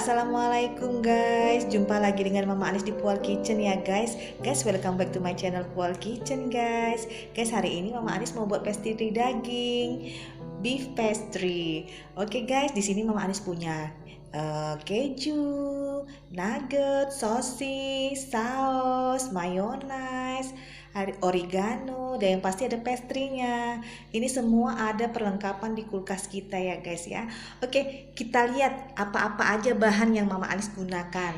Assalamualaikum guys. Jumpa lagi dengan Mama Anis di Pual Kitchen ya guys. Guys, welcome back to my channel Pual Kitchen guys. Guys, hari ini Mama Anis mau buat pastry daging, beef pastry. Oke guys, di sini Mama Anis punya keju, nugget, sosis, saus, mayonaise, oregano, dan yang pasti ada pastry-nya. Ini semua ada perlengkapan di kulkas kita ya guys ya. Oke, kita lihat apa-apa aja bahan yang Mama Anis gunakan.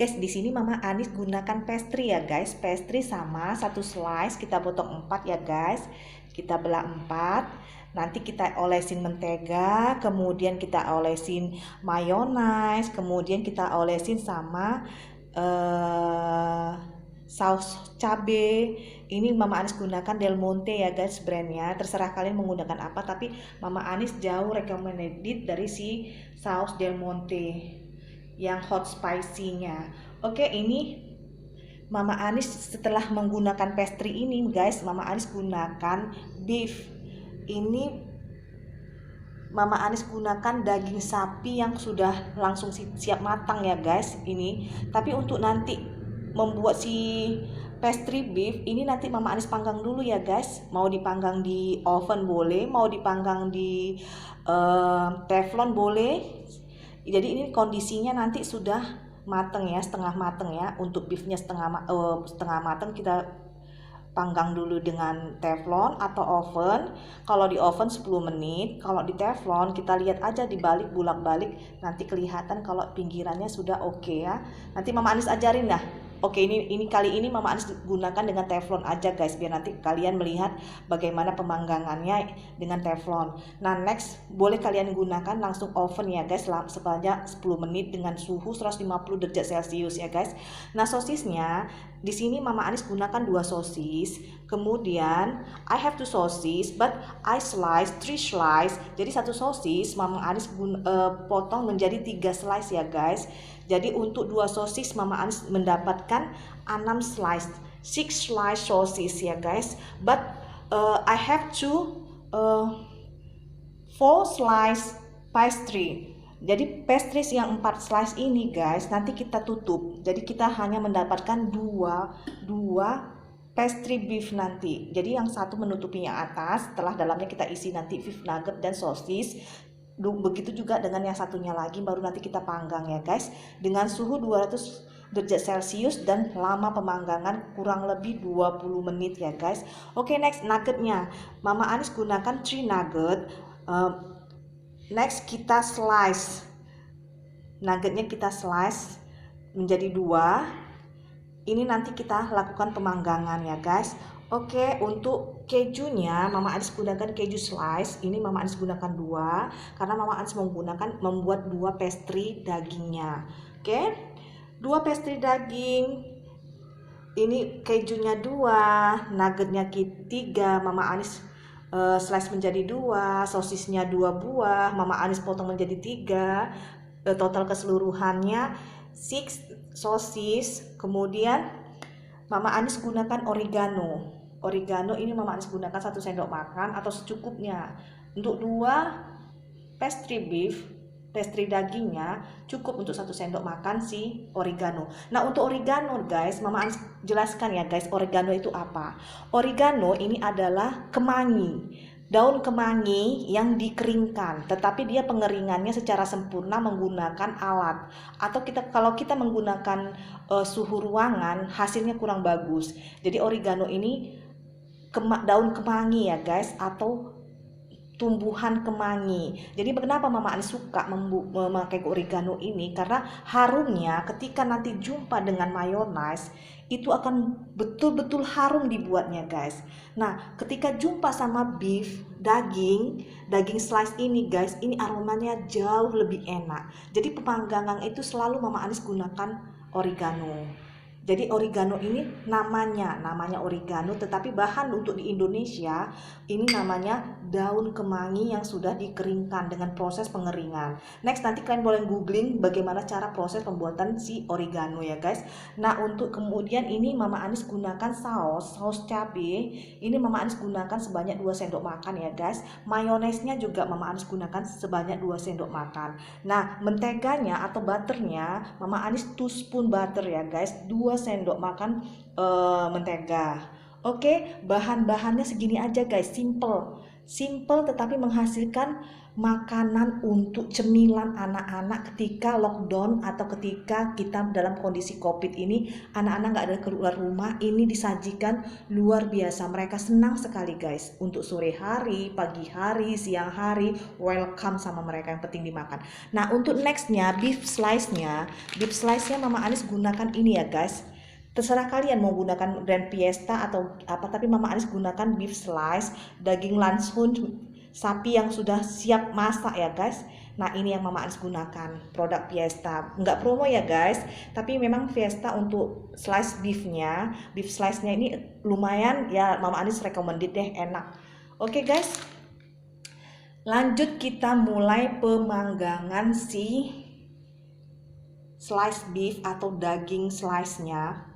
Guys, di sini Mama Anis gunakan pastry ya guys. Pastry sama satu slice kita potong 4 ya guys. Kita belah 4. Nanti kita olesin mentega, kemudian kita olesin mayonaise, kemudian kita olesin sama saus cabe. Ini Mama Anis gunakan Del Monte ya guys brandnya. Terserah kalian menggunakan apa, tapi Mama Anis jauh recommended dari si saus Del Monte yang hot spicy-nya. Oke, ini Mama Anis setelah menggunakan pastry ini guys, Mama Anis gunakan beef. Ini Mama Anis gunakan daging sapi yang sudah langsung siap matang ya guys ini. Tapi untuk nanti membuat si pastry beef ini nanti Mama Anis panggang dulu ya guys. Mau dipanggang di oven boleh, mau dipanggang di teflon boleh. Jadi ini kondisinya nanti sudah mateng ya, setengah mateng ya. Untuk beefnya setengah mateng kita panggang dulu dengan teflon atau oven. Kalau di oven 10 menit, kalau di teflon kita lihat aja dibalik bolak-balik, nanti kelihatan kalau pinggirannya sudah oke ya. Nanti Mama Anis ajarin dah. Oke, ini kali ini Mama Anis gunakan dengan teflon aja guys, biar nanti kalian melihat bagaimana pemanggangannya dengan teflon. Nah, next boleh kalian gunakan langsung oven ya guys, sepanjang 10 menit dengan suhu 150 derajat Celcius ya guys. Nah, sosisnya di sini Mama Anis gunakan 2 sosis. Kemudian I have 2 sosis but I slice 3 slice. Jadi satu sosis Mama Anis potong menjadi 3 slice ya guys. Jadi untuk 2 sosis Mama Anis mendapatkan 6 slice, 6 slice sosis ya guys. But I have to 4 slice pastry. Jadi pastry yang 4 slice ini guys nanti kita tutup. Jadi kita hanya mendapatkan 2 pastry beef nanti. Jadi yang satu menutupi yang atas, setelah dalamnya kita isi nanti beef nugget dan sosis. Begitu juga dengan yang satunya lagi, baru nanti kita panggang ya guys dengan suhu 200 derajat Celcius dan lama pemanggangan kurang lebih 20 menit ya guys. Oke, next nuggetnya Mama Anis gunakan 3 nugget. Next kita slice nuggetnya, kita slice menjadi 2. Ini nanti kita lakukan pemanggangan ya guys. Oke, untuk kejunya Mama Anis gunakan keju slice. Ini Mama Anis gunakan 2 karena Mama Anis membuat 2 pastry dagingnya. Oke, 2 pastry daging. Ini kejunya 2, nuggetnya 3. Mama Anis slice menjadi 2, sosisnya 2 buah. Mama Anis potong menjadi 3. Total keseluruhannya 6 sosis. Kemudian Mama Anis gunakan oregano. Oregano ini Mama Anis gunakan 1 sendok makan atau secukupnya. Untuk 2 pastry beef, pastry dagingnya cukup untuk 1 sendok makan si oregano. Nah, untuk oregano guys, Mama Anis jelaskan ya guys, oregano itu apa? Oregano ini adalah kemangi. Daun kemangi yang dikeringkan, tetapi dia pengeringannya secara sempurna menggunakan alat. Atau kalau kita menggunakan suhu ruangan, hasilnya kurang bagus. Jadi oregano ini daun kemangi ya guys, atau tumbuhan kemangi. Jadi kenapa Mama Anis suka memakai oregano ini? Karena harumnya ketika nanti jumpa dengan mayonaise itu akan betul-betul harum dibuatnya guys. Nah, ketika jumpa sama beef, daging slice ini guys, ini aromanya jauh lebih enak. Jadi pemanggangan itu selalu Mama Anis gunakan oregano. Jadi oregano ini namanya oregano, tetapi bahan untuk di Indonesia ini namanya daun kemangi yang sudah dikeringkan dengan proses pengeringan. Next, nanti kalian boleh googling bagaimana cara proses pembuatan si oregano ya guys. Nah, untuk kemudian ini Mama Anis gunakan saus cabai. Ini Mama Anis gunakan sebanyak 2 sendok makan ya guys. Mayonesnya juga Mama Anis gunakan sebanyak 2 sendok makan. Nah, menteganya atau butternya Mama Anis 2 spoon butter ya guys, 2 sendok makan mentega. Oke, bahan-bahannya segini aja guys, simple tetapi menghasilkan makanan untuk cemilan anak-anak ketika lockdown atau ketika kita dalam kondisi COVID ini, anak-anak nggak ada keluar rumah. Ini disajikan luar biasa, mereka senang sekali guys. Untuk sore hari, pagi hari, siang hari, welcome sama mereka, yang penting dimakan. Nah, untuk nextnya beef slice-nya Mama Anis gunakan ini ya guys. Terserah kalian mau gunakan brand Fiesta atau apa, tapi Mama Anis gunakan beef slice, daging langsung sapi yang sudah siap masak ya guys. Nah, ini yang Mama Anis gunakan, produk Fiesta. Nggak promo ya guys, tapi memang Fiesta untuk slice beef slice-nya ini lumayan ya, Mama Anis recommended deh, enak. Oke guys, lanjut kita mulai pemanggangan si slice beef atau daging slice-nya.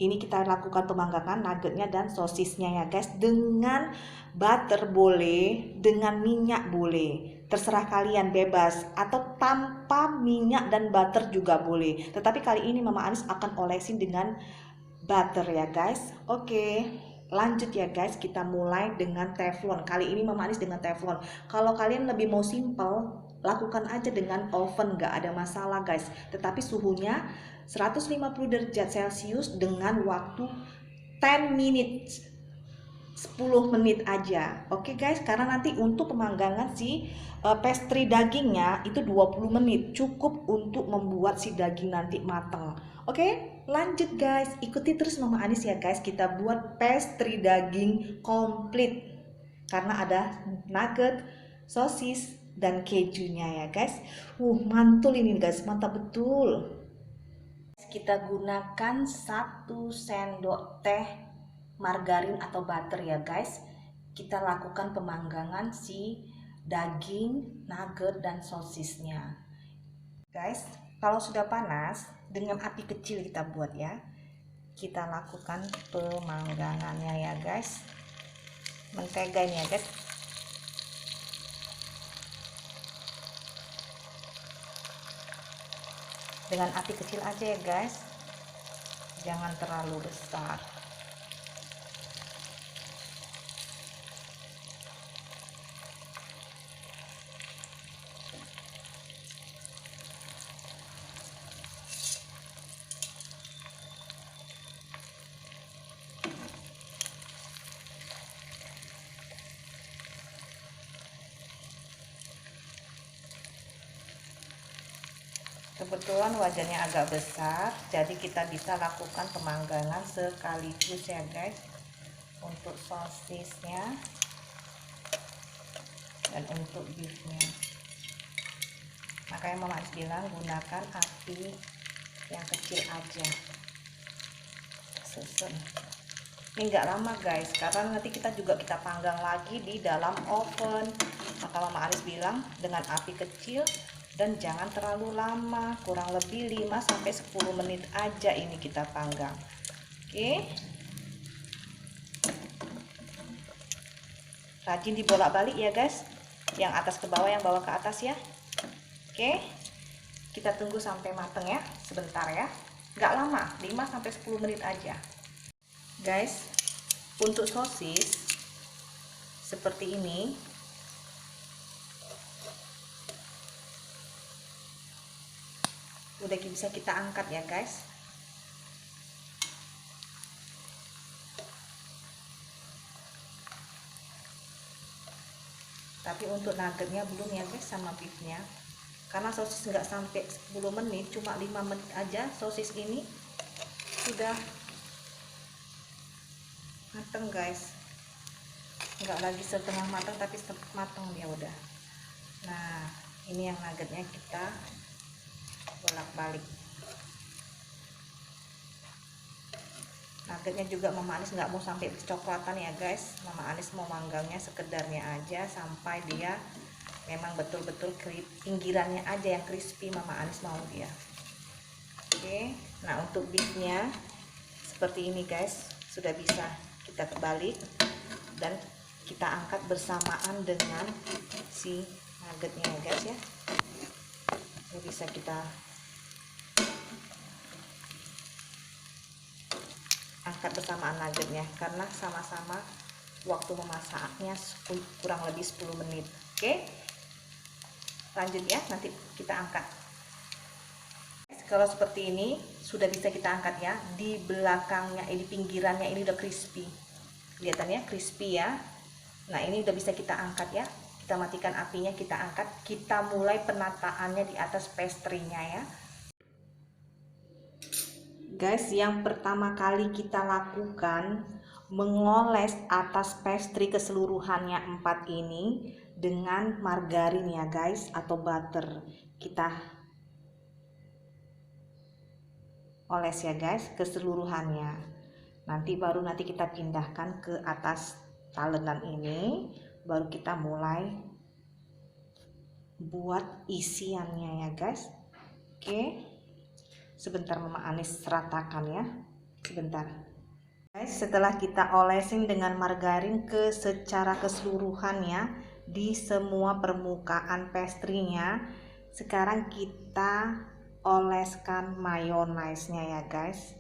Ini kita lakukan pemanggangan nuggetnya dan sosisnya ya guys, dengan butter boleh, dengan minyak boleh, terserah kalian, bebas, atau tanpa minyak dan butter juga boleh. Tetapi kali ini Mama Anis akan olesin dengan butter ya guys. Oke, lanjut ya guys, kita mulai dengan teflon. Kali ini Mama Anis dengan teflon. Kalau kalian lebih mau simple, lakukan aja dengan oven, gak ada masalah guys. Tetapi suhunya 150 derajat Celcius dengan waktu 10 minutes, 10 menit aja. Oke guys, karena nanti untuk pemanggangan si pastry dagingnya itu 20 menit cukup untuk membuat si daging nanti matang. Oke, lanjut guys, ikuti terus Mama Anis ya guys, kita buat pastry daging komplit karena ada nugget, sosis, dan kejunya ya guys. Mantul ini guys, mantap betul. Kita gunakan 1 sendok teh margarin atau butter ya guys. Kita lakukan pemanggangan si daging, nugget, dan sosisnya. Guys, kalau sudah panas, dengan api kecil kita buat ya. Kita lakukan pemanggangannya ya guys. Mentega ini ya guys. Dengan api kecil aja ya guys, jangan terlalu besar. Kebetulan wajannya agak besar, jadi kita bisa lakukan pemanggangan sekaligus ya guys, untuk sosisnya dan untuk beefnya. Makanya Mama Anis bilang gunakan api yang kecil aja. Susun. Ini nggak lama guys, karena nanti kita panggang lagi di dalam oven. Maka Mama Anis bilang dengan api kecil dan jangan terlalu lama, kurang lebih 5-10 menit aja ini kita panggang. Oke, rajin dibolak-balik ya guys, yang atas ke bawah, yang bawah ke atas ya. Oke, kita tunggu sampai mateng ya, sebentar ya, nggak lama, 5-10 menit aja guys. Untuk sosis seperti ini, udah bisa kita angkat ya guys. Tapi untuk nuggetnya belum ya guys, sama beefnya, karena sosis nggak sampai 10 menit, cuma 5 menit aja sosis ini sudah mateng guys. Nggak lagi setengah matang, tapi matang dia udah. Nah, ini yang nuggetnya kita bolak-balik. Nuggetnya juga Mama Anis nggak mau sampai kecoklatan ya guys. Mama Anis mau manggangnya sekedarnya aja sampai dia memang betul-betul pinggirannya aja yang crispy Mama Anis mau dia. Oke, nah untuk beefnya seperti ini guys, sudah bisa kita kebalik dan kita angkat bersamaan dengan si nuggetnya ya guys ya. Ini bisa kita angkat bersamaan nuggetnya karena sama-sama waktu memasaknya kurang lebih 10 menit. Oke, lanjut ya, nanti kita angkat. Kalau seperti ini sudah bisa kita angkat ya. Di belakangnya ini, pinggirannya ini udah crispy, kelihatannya crispy ya. Nah ini udah bisa kita angkat ya. Kita matikan apinya, kita angkat, kita mulai penataannya di atas pastry-nya ya guys. Yang pertama kali kita lakukan mengoles atas pastry keseluruhannya 4 ini dengan margarin ya guys, atau butter. Kita oles ya guys keseluruhannya. Nanti kita pindahkan ke atas talenan ini, baru kita mulai buat isiannya ya guys. Oke, sebentar Mama Anis ratakan ya, sebentar guys. Setelah kita olesin dengan margarin secara keseluruhan ya di semua permukaan pastry-nya, sekarang kita oleskan mayonaise-nya ya guys.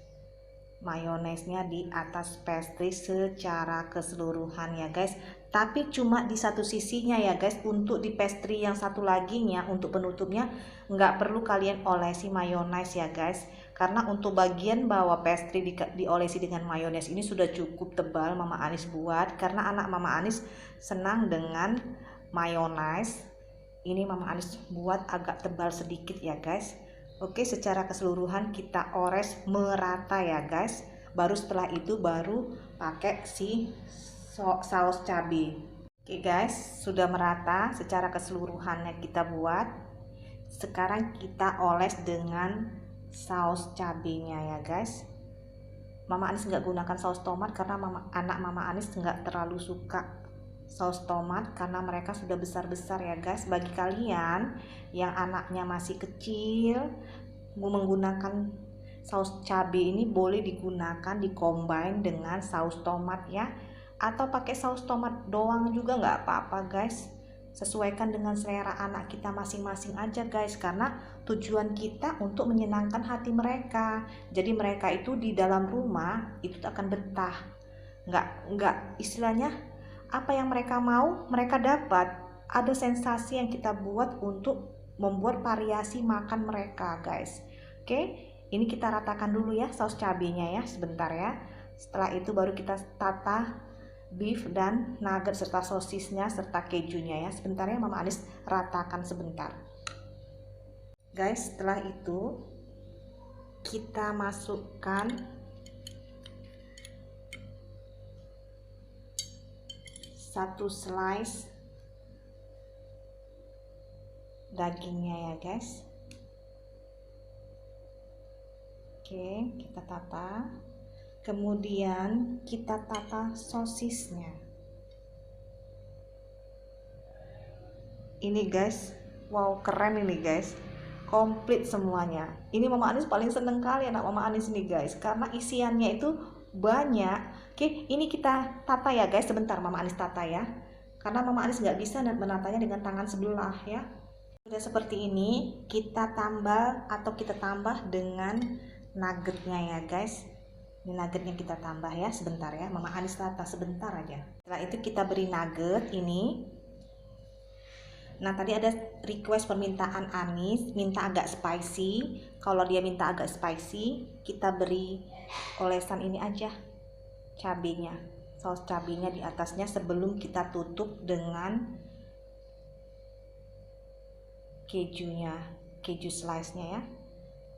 Mayonaise-nya di atas pastry secara keseluruhan ya guys, tapi cuma di satu sisinya ya guys. Untuk di pastry yang satu laginya, untuk penutupnya nggak perlu kalian olesi mayonaise ya guys, karena untuk bagian bawah pastry diolesi dengan mayonaise ini sudah cukup tebal Mama Anis buat, karena anak Mama Anis senang dengan mayonaise. Ini Mama Anis buat agak tebal sedikit ya guys. Oke, secara keseluruhan kita ores merata ya guys. Baru setelah itu baru pakai si saus cabai. Oke guys, sudah merata secara keseluruhannya kita buat. Sekarang kita oles dengan saus cabenya ya guys. Mama Anis nggak gunakan saus tomat karena anak Mama Anis nggak terlalu suka saus tomat karena mereka sudah besar-besar ya guys. Bagi kalian yang anaknya masih kecil menggunakan saus cabai ini, boleh digunakan combine dengan saus tomat ya, atau pakai saus tomat doang juga nggak apa-apa guys. Sesuaikan dengan selera anak kita masing-masing aja guys, karena tujuan kita untuk menyenangkan hati mereka. Jadi mereka itu di dalam rumah itu akan betah, nggak istilahnya apa yang mereka mau mereka dapat. Ada sensasi yang kita buat untuk membuat variasi makan mereka guys. Oke, ini kita ratakan dulu ya saus cabenya ya, sebentar ya. Setelah itu baru kita tata beef dan nugget serta sosisnya serta kejunya ya. Sebentar ya, Mama Anis ratakan sebentar guys. Setelah itu kita masukkan satu slice dagingnya ya guys. Oke, kita tata. Kemudian kita tata sosisnya. Ini guys, wow keren ini guys, komplit semuanya. Ini Mama Anis paling seneng kali anak Mama Anis ini guys, karena isiannya itu banyak. Oke, ini kita tata ya guys, sebentar Mama Anis tata ya, karena Mama Anis nggak bisa menatanya dengan tangan sebelah ya. Sudah seperti ini, kita tambah dengan nuggetnya ya guys. Ini nuggetnya kita tambah ya, sebentar ya, Mama Anis tata sebentar aja. Setelah itu kita beri nugget ini. Nah tadi ada request permintaan Anis, minta agak spicy. Kalau dia minta agak spicy, kita beri olesan ini aja, cabenya, saus cabenya di atasnya sebelum kita tutup dengan kejunya, keju slice-nya ya.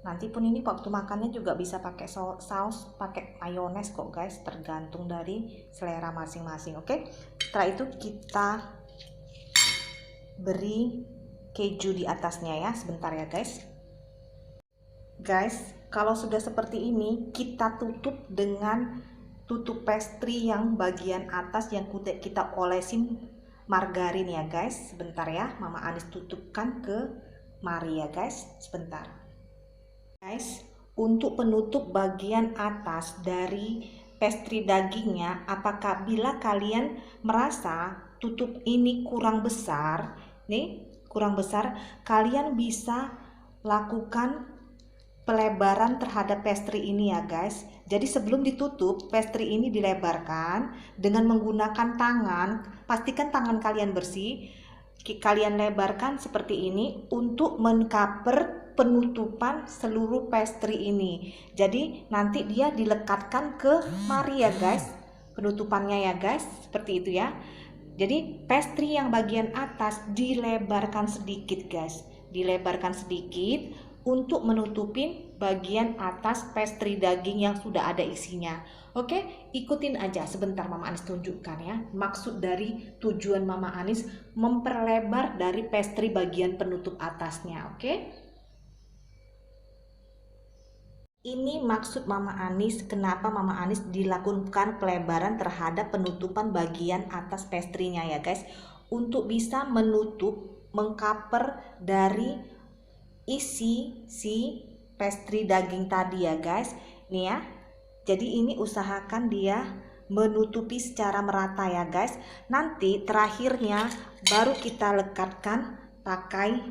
Nanti pun ini waktu makannya juga bisa pakai saus, pakai mayones kok guys, tergantung dari selera masing-masing. Oke, setelah itu kita beri keju di atasnya ya, sebentar ya guys. Guys, kalau sudah seperti ini, kita tutup dengan tutup pastry yang bagian atas yang kita olesin margarin ya guys. Sebentar ya, Mama Anis tutupkan ke mari ya guys, sebentar. Guys, untuk penutup bagian atas dari pastry dagingnya, apakah bila kalian merasa tutup ini kurang besar, kalian bisa lakukan pelebaran terhadap pastry ini ya guys. Jadi sebelum ditutup, pastry ini dilebarkan dengan menggunakan tangan. Pastikan tangan kalian bersih. Kalian lebarkan seperti ini untuk mengcover penutupan seluruh pastry ini. Jadi nanti dia dilekatkan ke mari ya guys. Penutupannya ya guys, seperti itu ya. Jadi pastry yang bagian atas dilebarkan sedikit guys. Dilebarkan sedikit untuk menutupin bagian atas pastry daging yang sudah ada isinya. Oke, ikutin aja sebentar Mama Anis tunjukkan ya. Maksud dari tujuan Mama Anis memperlebar dari pastry bagian penutup atasnya, oke? Ini maksud Mama Anis kenapa Mama Anis dilakukan pelebaran terhadap penutupan bagian atas pastry-nya ya guys. Untuk bisa menutup, mengcover dari isi si pastry daging tadi ya guys. Nih ya. Jadi ini usahakan dia menutupi secara merata ya guys. Nanti terakhirnya baru kita lekatkan pakai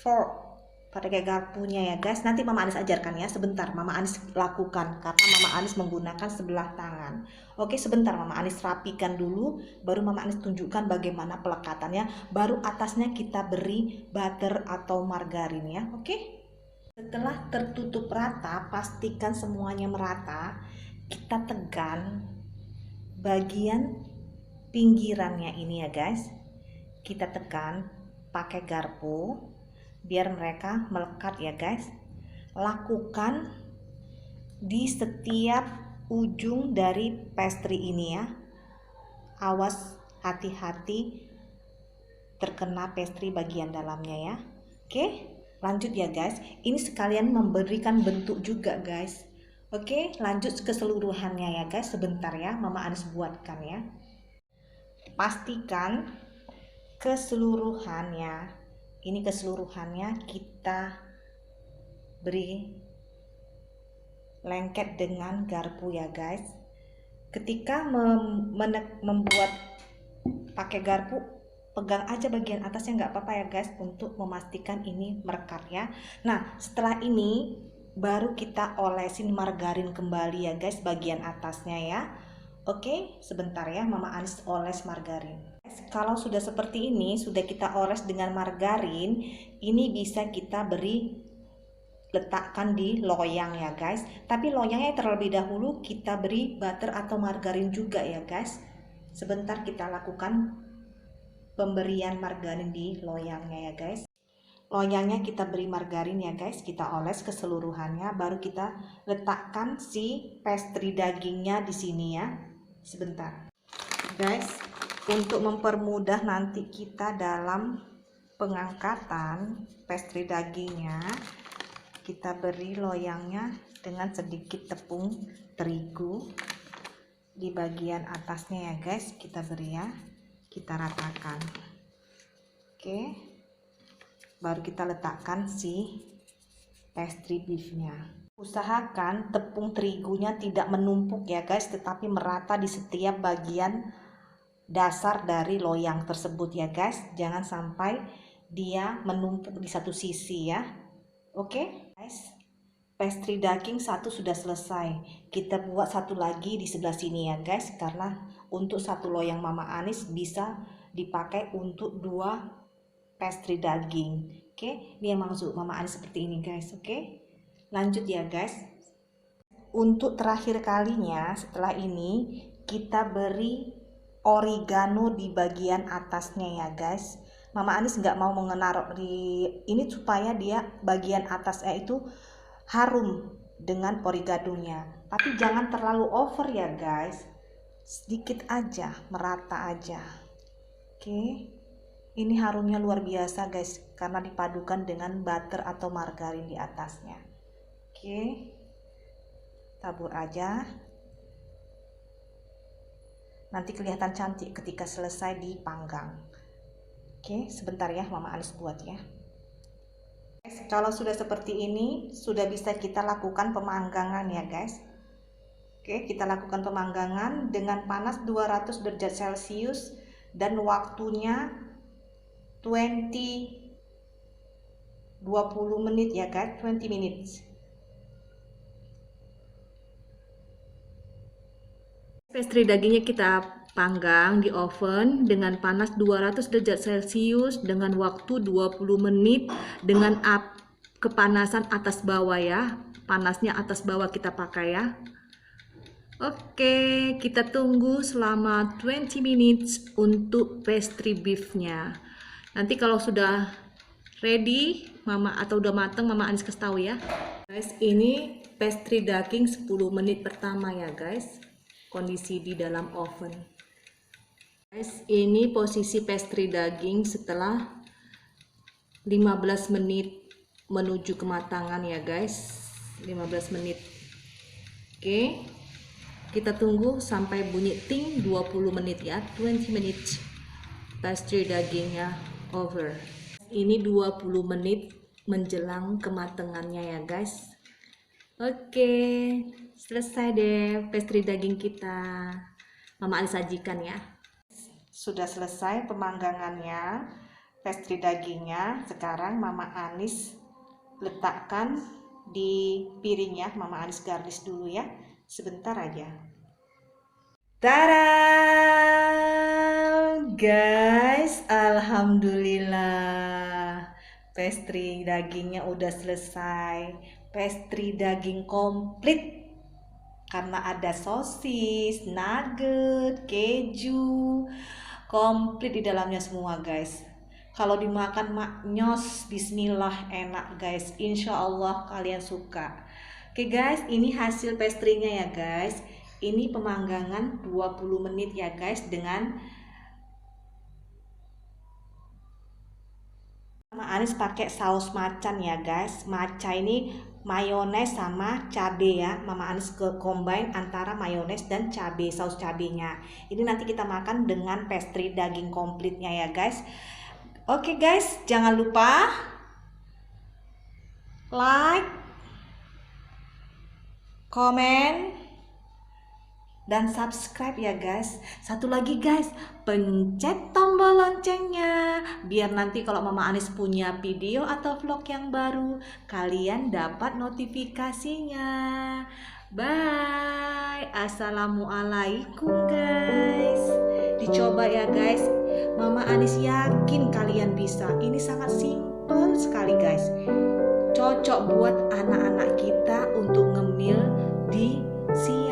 fork, pakai garpunya ya guys. Nanti Mama Anis ajarkan ya, sebentar Mama Anis lakukan karena Mama Anis menggunakan sebelah tangan. Oke, sebentar Mama Anis rapikan dulu, baru Mama Anis tunjukkan bagaimana pelekatannya. Baru atasnya kita beri butter atau margarin ya. Oke, setelah tertutup rata, pastikan semuanya merata. Kita tekan bagian pinggirannya ini ya guys. Kita tekan pakai garpu biar mereka melekat ya guys. Lakukan di setiap ujung dari pastry ini ya. Awas, hati-hati terkena pastry bagian dalamnya ya. Oke, lanjut ya guys. Ini sekalian memberikan bentuk juga guys. Oke, lanjut keseluruhannya ya guys. Sebentar ya, Mama Anis buatkan ya. Pastikan keseluruhannya. Ini keseluruhannya kita beri lengket dengan garpu ya guys. Ketika membuat pakai garpu, pegang aja bagian atasnya nggak apa-apa ya guys, untuk memastikan ini merekat ya. Nah setelah ini baru kita olesin margarin kembali ya guys bagian atasnya ya. Oke, sebentar ya Mama Anis oles margarin. Kalau sudah seperti ini, sudah kita oles dengan margarin, ini bisa kita beri letakkan di loyang ya guys. Tapi loyangnya terlebih dahulu kita beri butter atau margarin juga ya guys. Sebentar kita lakukan pemberian margarin di loyangnya ya guys. Loyangnya kita beri margarin ya guys, kita oles keseluruhannya, baru kita letakkan si pastry dagingnya di sini ya. Sebentar guys, untuk mempermudah nanti kita dalam pengangkatan pastry dagingnya, kita beri loyangnya dengan sedikit tepung terigu di bagian atasnya ya guys. Kita beri ya, kita ratakan. Oke, baru kita letakkan si pastry beefnya. Usahakan tepung terigunya tidak menumpuk ya guys, tetapi merata di setiap bagian dasar dari loyang tersebut ya guys. Jangan sampai dia menumpuk di satu sisi ya. Oke guys, pastry daging satu sudah selesai. Kita buat satu lagi di sebelah sini ya guys, karena untuk satu loyang Mama Anis bisa dipakai untuk 2 pastry daging. Oke, ini yang maksud Mama Anis seperti ini guys. Oke, lanjut ya guys. Untuk terakhir kalinya setelah ini kita beri oregano di bagian atasnya ya guys. Mama Anis nggak mau menaruh di ini supaya dia bagian atasnya itu harum dengan oreganonya, tapi jangan terlalu over ya guys, sedikit aja, merata aja. Oke, Ini harumnya luar biasa guys, karena dipadukan dengan butter atau margarin di atasnya. Oke, tabur aja. Nanti kelihatan cantik ketika selesai dipanggang. Oke, sebentar ya, Mama Anis buat ya. Kalau sudah seperti ini, sudah bisa kita lakukan pemanggangan ya guys. Oke, kita lakukan pemanggangan dengan panas 200 derajat Celcius dan waktunya 20 menit ya guys, 20 minutes. Pastry dagingnya kita panggang di oven dengan panas 200 derajat Celcius dengan waktu 20 menit dengan kepanasan atas bawah ya. Panasnya atas bawah kita pakai ya. Oke, kita tunggu selama 20 minutes untuk pastry beefnya. Nanti kalau sudah ready, Mama atau udah mateng, Mama Anis kasih tahu ya. Guys, ini pastry daging 10 menit pertama ya guys. Kondisi di dalam oven. Guys, ini posisi pastry daging setelah 15 menit menuju kematangan ya guys. 15 menit. Oke. Kita tunggu sampai bunyi ting 20 menit ya, 20 minutes. Pastry dagingnya over. Ini 20 menit menjelang kematangannya ya guys. Oke, selesai deh pastry daging kita. Mama Anis sajikan ya. Sudah selesai pemanggangannya, pastry dagingnya. Sekarang Mama Anis letakkan di piring ya. Mama Anis garnish dulu ya. Sebentar aja. Tada guys, alhamdulillah pastry dagingnya udah selesai. Pastry daging komplit karena ada sosis, nugget, keju, komplit di dalamnya semua guys. Kalau dimakan maknyos, bismillah, enak guys. Insya Allah kalian suka. Oke guys, ini hasil pastry-nya ya guys. Ini pemanggangan 20 menit ya guys dengan Mama Anis pakai saus macan ya guys. Maca ini mayones sama cabe ya. Mama Anis combine antara mayones dan cabe, saus cabenya. Ini nanti kita makan dengan pastry daging komplitnya ya guys. Oke guys, jangan lupa like, komen, dan subscribe ya guys. Satu lagi guys, pencet tombol loncengnya biar nanti kalau Mama Anis punya video atau vlog yang baru kalian dapat notifikasinya. Bye. Assalamualaikum guys. Dicoba ya guys. Mama Anis yakin kalian bisa. Ini sangat simple sekali guys. Cocok buat anak-anak kita untuk ngemil di sini.